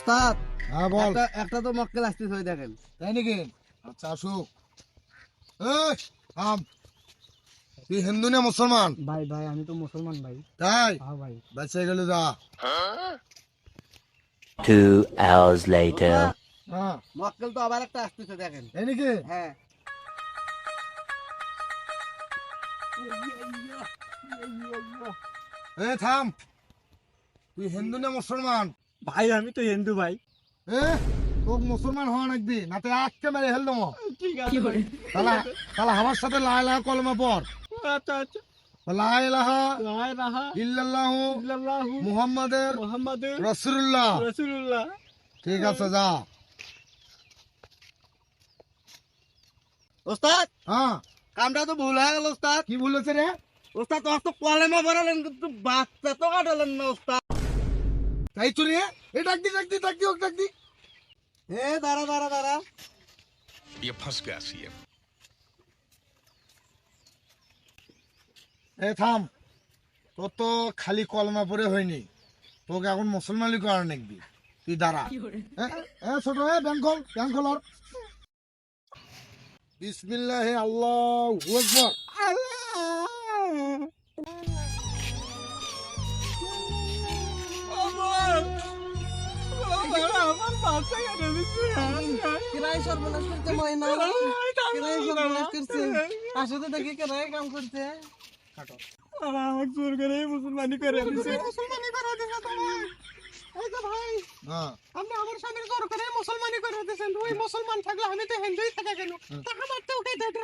ওস্তাদ হ্যাঁ বল। একটা তো মক্কেল আসতেছে ওই দেখেন। তাই নাকি? আচ্ছা আসুক। এই থাম, তুই হিন্দু না মুসলমান? ভাই ভাই আমি তো মুসলমান ভাই। তাই হ্যাঁ ভাই। বেঁচে গেলে যা। 2 hours later. ওস্তাদ, হ্যাঁ মক্কেল তো আবার একটা আসতেছে দেখেন। তাই নাকি? হ্যাঁ এই থাম, তুই হিন্দু না মুসলমান? ভাই আমি তো হিন্দু ভাই। তোকে মুসলমান হওয়া নাকবি না তো আজকে মেরে হেললাম। ঠিক আছে ভাই। তাহলে তাহলে আমার সাথে লা ইলাহা কলমা পড়। আচ্ছা আচ্ছা। লা ইলাহা লা ইলাহা ইল্লাল্লাহু ইল্লাল্লাহু মুহাম্মাদুর মুহাম্মাদুর রাসূলুল্লাহ। রাসূলুল্লাহ। ঠিক আছে যা। ওস্তাদ হ্যাঁ কামটা তো ভুল হয়ে গেল ওস্তাদ। কি বলেছে রে? ওস্তাদ তোমার তো কলেমা বানালেন কিন্তু বাচ্চা তো কাটালেন না ওস্তাদ। তাই তো রে, এই ডাক দি ওকে ডাক দি। দাঁড়া দাঁড়া দাঁড়া। ये फंस गया सीएम। থাম, তোর তো খালি কলমা পড়ে হয়নি, তোকে এখন মুসলমানি করার নাকবি। তুই দাঁড়া। ছোট ব্যাংক খোলার। বিসমিল্লাহি আল্লাহু আকবার। আমার বাচ্চা কেটে দিচ্ছে। কিরাই সর্বনাশ করছে ময়না। কিরাই সর্বনাশ করছে। আসলে দেখি কিরাই কাম করছে। কাটো। আমার জোর করে মুসলমানি করে দিছে। মুসলমানি করে দিছে তোমার। এই তো ভাই, হ্যাঁ আপনি আমার সামনে জোর করে মুসলমানি করে দিয়েছেন। ওই মুসলমান থাকলে আমি তো হিন্দুই থাকা গেল। তা আমার তো ওকে দেন।